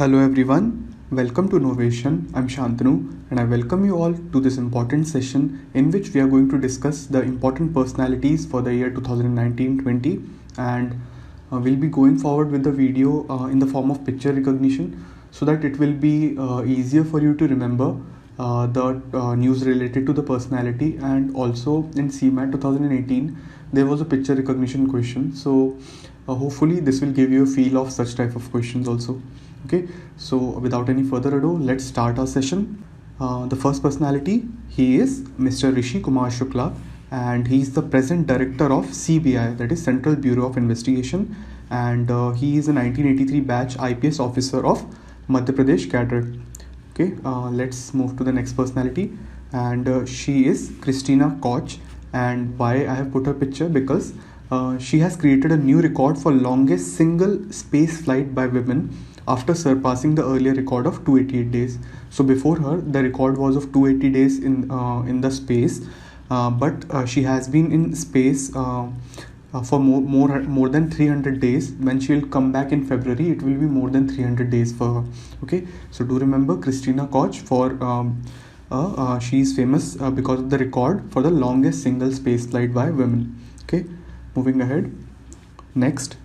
Hello everyone, welcome to Innovation. I'm Shantanu and I welcome you all to this important session in which we are going to discuss the important personalities for the year 2019-20 and we'll be going forward with the video in the form of picture recognition so that it will be easier for you to remember the news related to the personality. And also in CMAT 2018 there was a picture recognition question, so hopefully this will give you a feel of such type of questions also. Okay, so without any further ado, let's start our session. The first personality, he is Mr. Rishi Kumar Shukla, and he is the present director of CBI, that is Central Bureau of Investigation, and he is a 1983 batch IPS officer of Madhya Pradesh cadre. Okay, let's move to the next personality, and she is Christina Koch. And why I have put her picture, because she has created a new record for longest single space flight by women after surpassing the earlier record of 288 days. So before her, the record was of 280 days in the space, but she has been in space for more than 300 days. When she will come back in February, it will be more than 300 days for her. Okay, so do remember Christina Koch for she is famous because of the record for the longest single space flight by women. Okay, moving ahead. Next,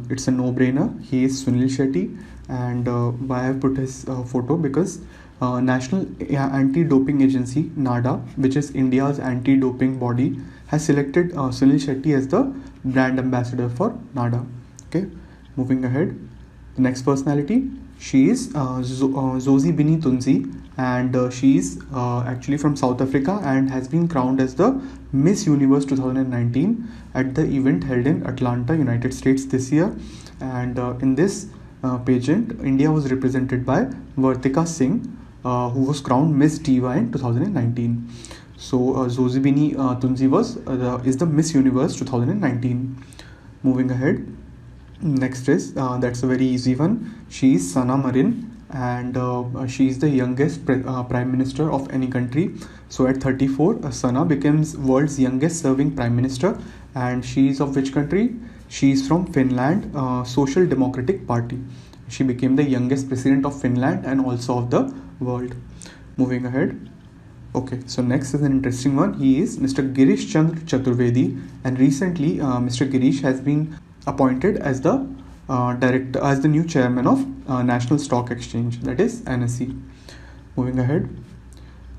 it's a no-brainer. He is Sunil Shetty, and why I have put his photo, because National Anti-Doping Agency (NADA), which is India's anti-doping body, has selected Sunil Shetty as the brand ambassador for NADA. Okay, moving ahead. The next personality, she is Zosie Bini Tunzi, and she is actually from South Africa and has been crowned as the Miss Universe 2019 at the event held in Atlanta, United States this year. And in this pageant, India was represented by Vartika Singh, who was crowned Miss Diva in 2019. So Zosie Bini Tunzi is the Miss Universe 2019. Moving ahead. Next is, that's a very easy one. She is Sana Marin, and she is the youngest prime minister of any country. So at 34, Sana becomes world's youngest serving prime minister, and she is of which country? She is from Finland, Social Democratic Party. She became the youngest president of Finland and also of the world. Moving ahead. Okay, so next is an interesting one. He is Mr. Girish Chandra Chaturvedi, and recently Mr. Girish has been appointed as the the new chairman of National Stock Exchange, that is NSE. Moving ahead.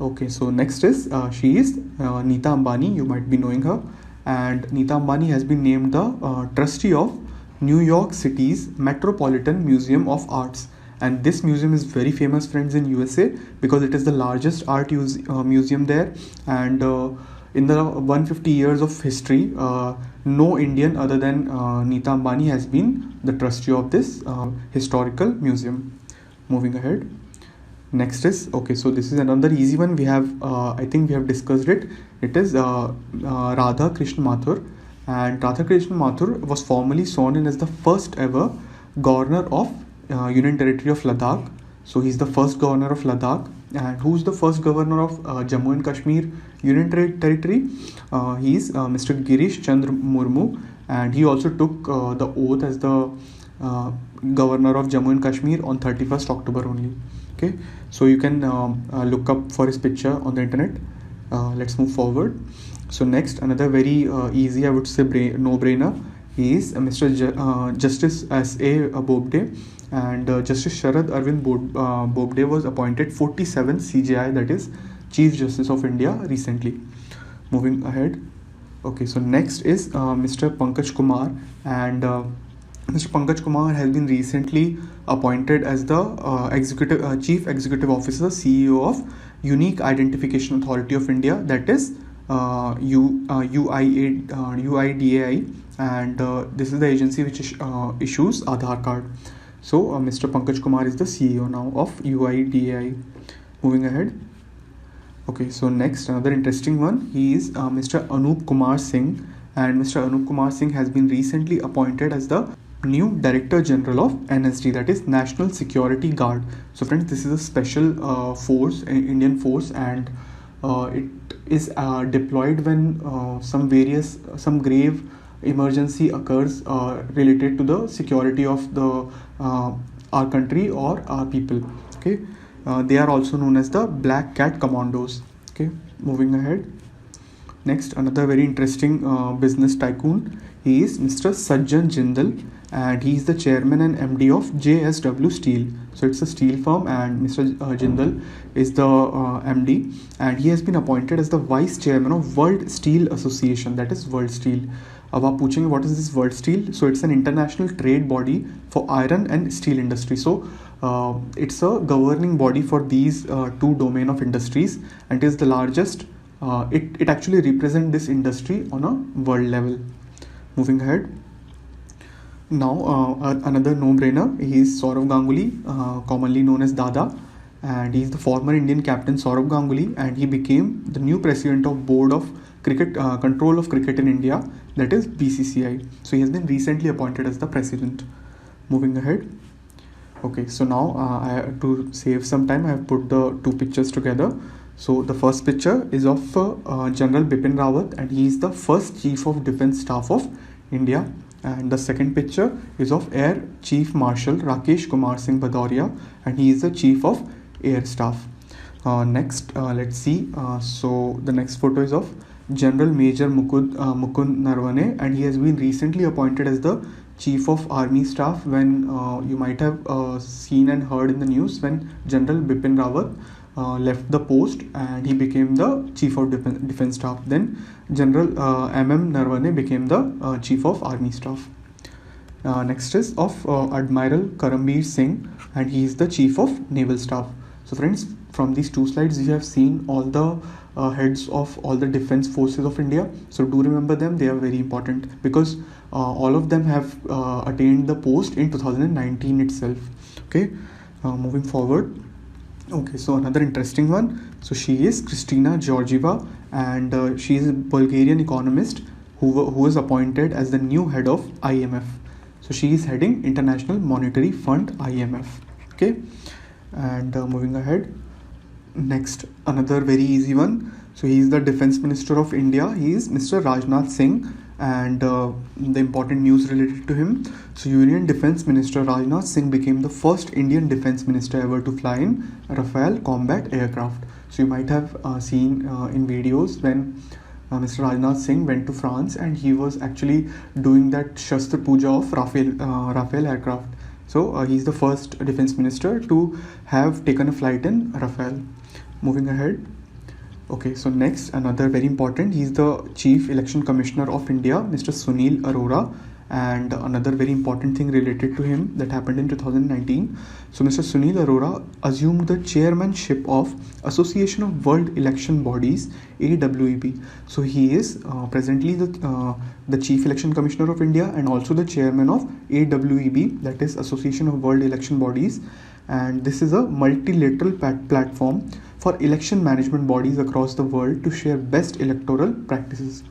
Okay, so next is she is Neeta Ambani. You might be knowing her, and Neeta Ambani has been named the trustee of New York City's Metropolitan Museum of Arts. And this museum is very famous, friends, in USA because it is the largest art museum there. And in the 150 years of history, no Indian other than Neeta Ambani has been the trustee of this historical museum. Moving ahead. Next is, okay, so this is another easy one. We have, I think we have discussed it. It is Radha Krishna Mathur. And Radha Krishna Mathur was formally sworn in as the first ever governor of Union Territory of Ladakh. So he's the first governor of Ladakh. And who's the first governor of Jammu and Kashmir Union Territory? He's Mr. Girish Chandra Murmu, and he also took the oath as the governor of Jammu and Kashmir on 31st October only. Okay, so you can look up for his picture on the internet. Let's move forward. So next, another very easy, I would say, no-brainer. He is Mr. Justice S.A. Bobde, and Justice Sharad Arvind Bobde was appointed 47 CJI, that is Chief Justice of India, recently. Moving ahead. Okay, so next is Mr. Pankaj Kumar, and Mr. Pankaj Kumar has been recently appointed as the Chief Executive Officer, CEO of Unique Identification Authority of India, that is UIDAI, and this is the agency which issues Aadhaar card. So Mr. Pankaj Kumar is the CEO now of UIDAI. Moving ahead. Okay, so next, another interesting one. He is Mr. Anup Kumar Singh, and Mr. Anup Kumar Singh has been recently appointed as the new Director General of NSD, that is National Security Guard. So friends, this is a special force, Indian force, and it is deployed when some grave emergency occurs related to the security of the our country or our people. Okay, they are also known as the Black Cat Commandos. Okay, moving ahead. Next, another very interesting business tycoon. He is Mr. Sajjan Jindal, and he is the chairman and MD of JSW Steel. So it's a steel firm, and Mr. Jindal is the MD, and he has been appointed as the vice chairman of World Steel Association. That is World Steel. अब आप पूछेंगे what is this World Steel? So it's an international trade body for iron and steel industry. So it's a governing body for these two domain of industries, and is the largest. It actually represents this industry on a world level. Moving ahead. Now another no-brainer. He is Saurav Ganguly, commonly known as Dada, and he is the former Indian captain Saurav Ganguly, and he became the new president of Board of Cricket Control of Cricket in India, that is BCCI. So he has been recently appointed as the president. Moving ahead. Okay, so now to save some time, I have put the two pictures together. So the first picture is of General Bipin Rawat, and he is the first Chief of Defence Staff of India. And the second picture is of Air Chief Marshal Rakesh Kumar Singh Bhadauria, and he is the Chief of Air Staff. Next, let's see. So the next photo is of General Major Mukund Narwane, and he has been recently appointed as the Chief of Army Staff. When you might have seen and heard in the news when General Bipin Rawat left the post and he became the Chief of Defence Staff. Then General Narwane became the Chief of Army Staff. Next is of Admiral Karambir Singh, and he is the Chief of Naval Staff. So friends, from these two slides you have seen all the heads of all the defense forces of India. So do remember them, they are very important because all of them have attained the post in 2019 itself. Okay, moving forward. Okay, so another interesting one. So she is Kristina Georgieva, and she is a Bulgarian economist who was appointed as the new head of IMF. So she is heading International Monetary Fund, IMF. Okay, and moving ahead. Next, another very easy one. So he is the Defense Minister of India. He is Mr. Rajnath Singh, and the important news related to him. So Union Defense Minister Rajnath Singh became the first Indian Defense Minister ever to fly in Rafale combat aircraft. So you might have seen in videos when Mr. Rajnath Singh went to France and he was actually doing that Shastra Puja of Rafale aircraft. So he's the first defense minister to have taken a flight in Rafale. Moving ahead. Okay, so next, another very important, he's the Chief Election Commissioner of India, Mr. Sunil Arora, and another very important thing related to him that happened in 2019. So Mr. Sunil Arora assumed the chairmanship of Association of World Election Bodies, AWEB. So he is presently the Chief Election Commissioner of India and also the chairman of AWEB, that is Association of World Election Bodies, and this is a multilateral platform for election management bodies across the world to share best electoral practices.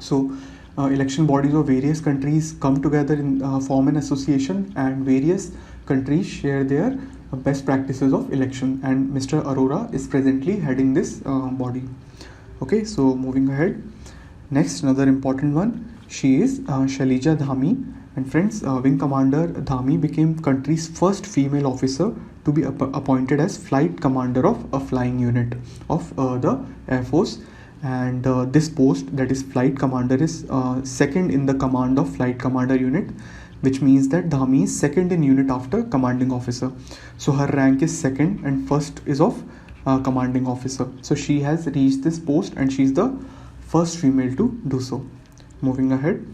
So election bodies of various countries come together and form an association, and various countries share their best practices of election, and Mr. Arora is presently heading this body. Okay, so moving ahead. Next, another important one, she is Shalija Dhami, and friends, Wing Commander Dhami became country's first female officer to be appointed as flight commander of a flying unit of the Air Force, and this post, that is flight commander, is second in the command of flight commander unit, which means that Dhami is second in unit after commanding officer. So her rank is second and first is of commanding officer. So she has reached this post and she is the first female to do so. Moving ahead.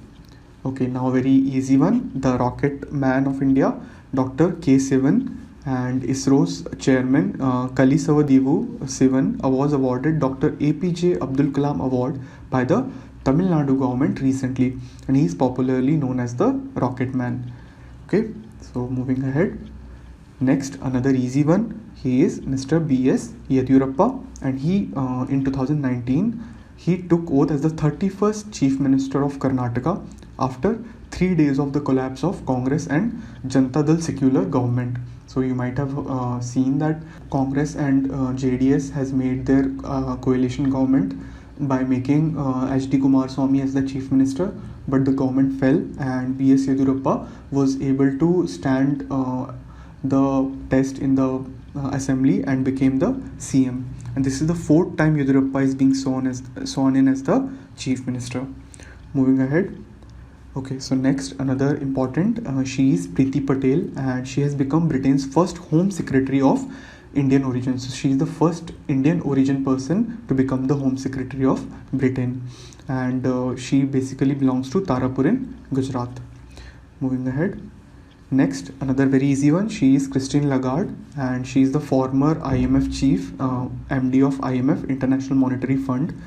Okay, now very easy one, the rocket man of India, Dr. K. Sivan, and ISRO's chairman Kali Savadivu Sivan was awarded Dr. APJ Abdul Kalam Award by the Tamil Nadu government recently, and he is popularly known as the Rocket Man. Okay, so moving ahead. Next, another easy one, he is Mr. B.S. Yediyurappa, and he in 2019 he took oath as the 31st Chief Minister of Karnataka after 3 days of the collapse of Congress and Janata Dal secular government. So you might have seen that Congress and JDS has made their coalition government by making H.D. Kumaraswamy as the Chief Minister, but the government fell and B.S. Yediyurappa was able to stand the test in the assembly and became the CM. And this is the 4th time Yediyurappa is being sworn in as the chief minister. Moving ahead. Okay, so next, another important, she is Priti Patel, and she has become Britain's first Home Secretary of Indian origin. So she is the first Indian origin person to become the Home Secretary of Britain, and she basically belongs to Tarapur in Gujarat. Moving ahead. Next, another very easy one, she is Christine Lagarde, and she is the former IMF chief, MD of IMF, International Monetary Fund,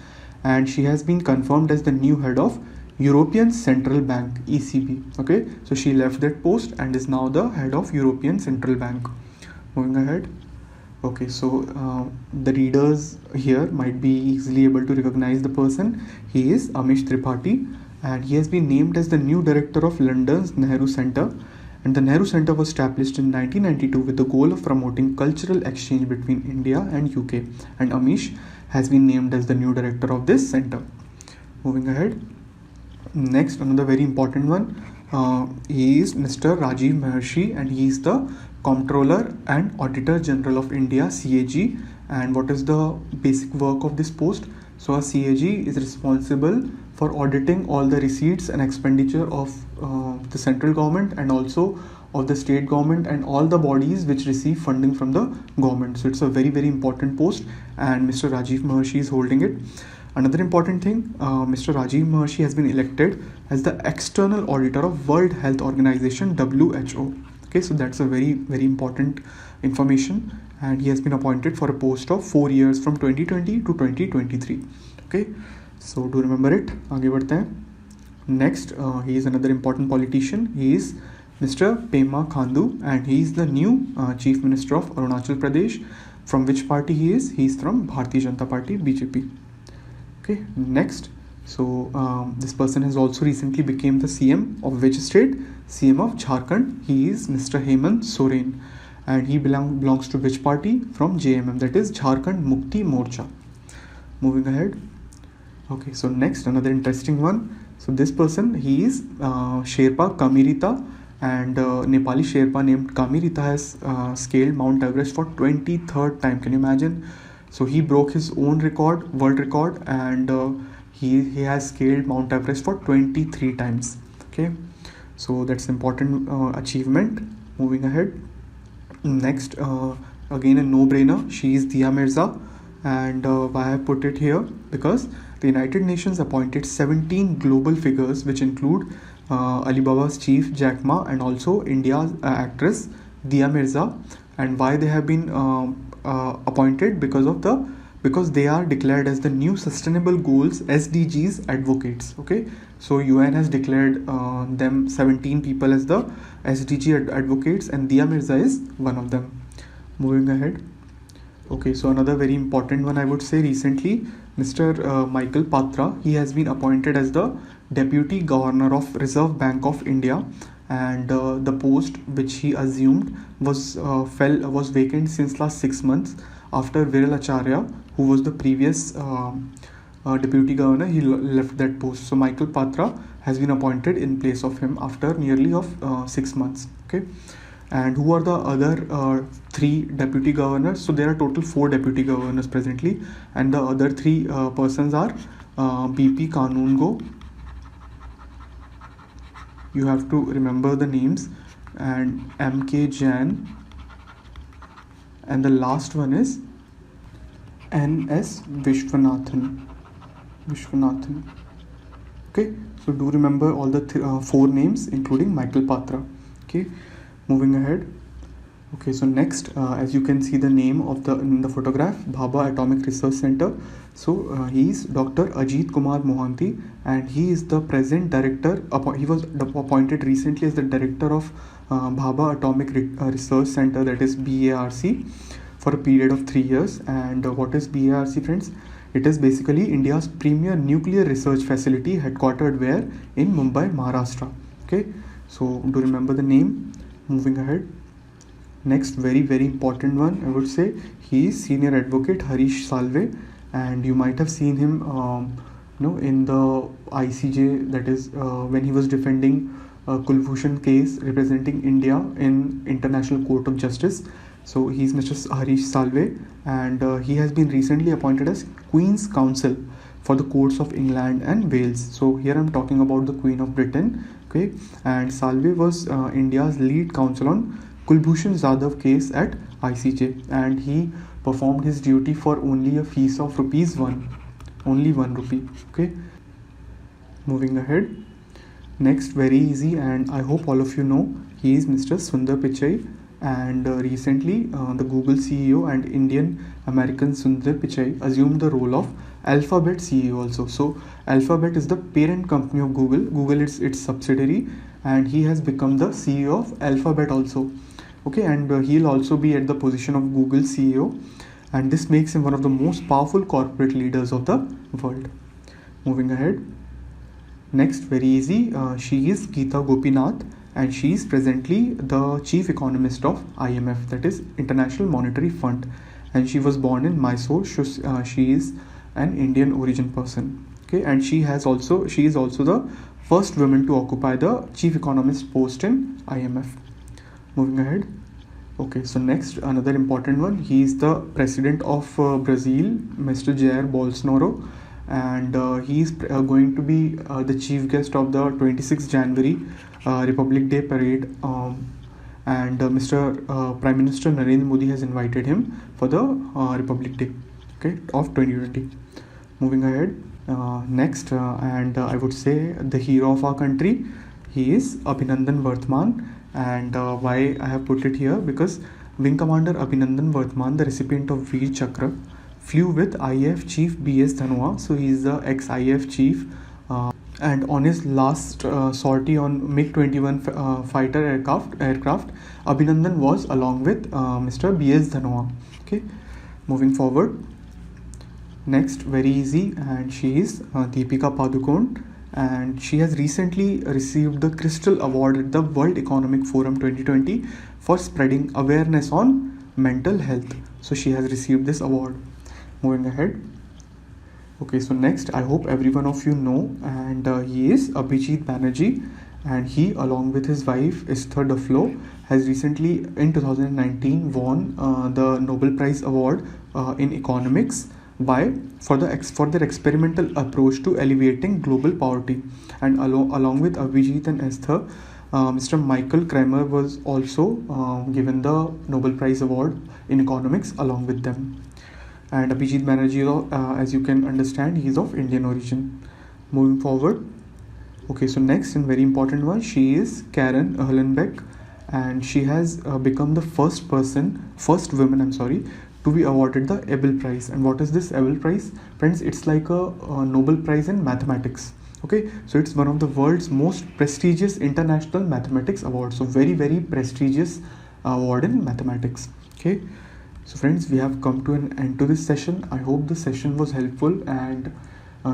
and she has been confirmed as the new head of European Central Bank, ECB. Okay, so she left that post and is now the head of European Central Bank. Moving ahead. Okay, so the readers here might be easily able to recognize the person. He is Amish Tripathi, and he has been named as the new director of London's Nehru Centre. And the Nehru Centre was established in 1992 with the goal of promoting cultural exchange between India and UK. And Amish has been named as the new director of this centre. Moving ahead. Next, another very important one, he is Mr. Rajiv Maharshi, and he is the Comptroller and Auditor General of India, CAG. And what is the basic work of this post? So a CAG is responsible for auditing all the receipts and expenditure of the central government and also of the state government and all the bodies which receive funding from the government. So it's a very, very important post, and Mr. Rajiv Maharshi is holding it. Another important thing, Mr. Rajiv Maharshi has been elected as the external auditor of World Health Organization, WHO. Okay, so that's a very, very important information, and he has been appointed for a post of 4 years from 2020 to 2023. Okay, so do remember it. आगे बढ़ते हैं. Next, he is another important politician. He is Mr. Pema Khandu, and he is the new Chief Minister of Arunachal Pradesh. From which party he is? He is from Bharatiya Janata Party, BJP. Okay, next, so this person has also recently became the CM of which state? CM of Jharkhand. He is Mr. Hemant Soren, and he belongs to which party? From JMM, that is Jharkhand Mukti Morcha. Moving ahead. Okay, so next, another interesting one. So this person, he is Sherpa Kamirita, and Nepali Sherpa named Kamirita has scaled Mount Everest for 23rd time. Can you imagine? So he broke his own record, world record, and he has scaled Mount Everest for 23 times. Okay, so that's important achievement. Moving ahead. Next, again a no-brainer. She is Dia Mirza, and why I put it here? Because the United Nations appointed 17 global figures, which include Alibaba's chief Jack Ma and also India's actress Dia Mirza. And why they have been appointed? Because they are declared as the new Sustainable Goals SDGs advocates. Okay, so UN has declared them 17 people as the SDG advocates, and Dia Mirza is one of them. Moving ahead. Okay, so another very important one, I would say, recently, Mr. Michael Patra, he has been appointed as the Deputy Governor of Reserve Bank of India, and the post which he assumed was vacant since last 6 months after Viral Acharya, who was the previous Deputy Governor, he left that post. So Michael Patra has been appointed in place of him after nearly of 6 months. Okay. And who are the other 3 deputy governors? So there are total 4 deputy governors presently, and the other 3 persons are BP Kanungo. You have to remember the names, and MK Jain, and the last one is NS Vishwanathan. Okay, so do remember all the 4 names, including Michael Patra. Okay. Moving ahead. Okay, so next, as you can see the name of in the photograph, Bhabha Atomic Research Center. So he is Dr. Ajit Kumar Mohanty, and he is the present director. He was appointed recently as the director of Bhabha Atomic Research Center, that is BARC, for a period of 3 years. And what is BARC, friends? It is basically India's premier nuclear research facility, headquartered where? In Mumbai, Maharashtra. Okay, so do remember the name. Moving ahead. Next, very, very important one, I would say, he is Senior Advocate Harish Salve, and you might have seen him in the ICJ, that is when he was defending Kulbhushan case representing India in International Court of Justice. So he's Mr. Harish Salve, and he has been recently appointed as Queen's Counsel for the courts of England and Wales. So here I'm talking about the Queen of Britain. Okay, and Salve was India's lead counsel on Kulbhushan Jadhav case at ICJ, and he performed his duty for only a fees of ₹1, only ₹1. Okay, moving ahead. Next, very easy, and I hope all of you know, he is Mr. Sundar Pichai, and recently the Google CEO and Indian American Sundar Pichai assumed the role of Alphabet CEO also. So Alphabet is the parent company of Google. Google is its subsidiary, and he has become the CEO of Alphabet also. Okay, and he'll also be at the position of Google CEO, and this makes him one of the most powerful corporate leaders of the world. Moving ahead. Next, very easy, she is Geetha Gopinath, and she is presently the chief economist of IMF, that is International Monetary Fund, and she was born in Mysore. She is an Indian origin person. Okay, and she is also the first woman to occupy the chief economist post in IMF. Moving ahead. Okay, so next, another important one, he is the president of Brazil, Mr. Jair Bolsonaro, and he is going to be the chief guest of the 26th January Republic Day parade, and Mr. Prime Minister Narendra Modi has invited him for the Republic Day, okay, of 2020. Moving ahead. Next, and I would say the hero of our country, he is Abhinandan Vartman, and why I have put it here, because Wing Commander Abhinandan Vartman, the recipient of Veer Chakra, flew with IAF Chief B.S. Dhanua. So he is the ex-IAF chief, and on his last sortie on MiG-21 fighter aircraft, Abhinandan was along with Mr. B.S. Dhanua. Okay, moving forward. Next, very easy, and she is Deepika Padukone, and she has recently received the Crystal Award at the World Economic Forum 2020 for spreading awareness on mental health. So she has received this award. Moving ahead. Okay, so next, I hope every one of you know, and he is Abhijit Banerjee, and he, along with his wife Esther Duflo, has recently in 2019 won the Nobel Prize Award in economics for their experimental approach to alleviating global poverty. And along with Abhijit and Esther, Mr. Michael Kramer was also given the Nobel Prize Award in economics along with them. And Abhijit Banerjee, as you can understand, he is of Indian origin. Moving forward. Okay, so next and very important one, she is Karen Uhlenbeck, and she has become the first woman, to be awarded the Abel Prize. And what is this Abel Prize? Friends, it's like a Nobel Prize in mathematics. Okay, so it's one of the world's most prestigious international mathematics awards. So very, very prestigious award in mathematics. Okay. So friends, we have come to an end to this session. I hope the session was helpful, and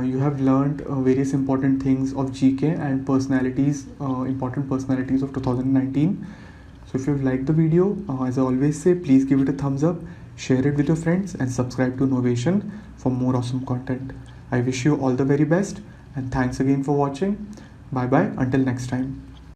you have learned various important things of GK and personalities, important personalities of 2019. So if you've liked the video, as I always say, please give it a thumbs up, share it with your friends, and subscribe to Novation for more awesome content. I wish you all the very best, and thanks again for watching. Bye bye until next time.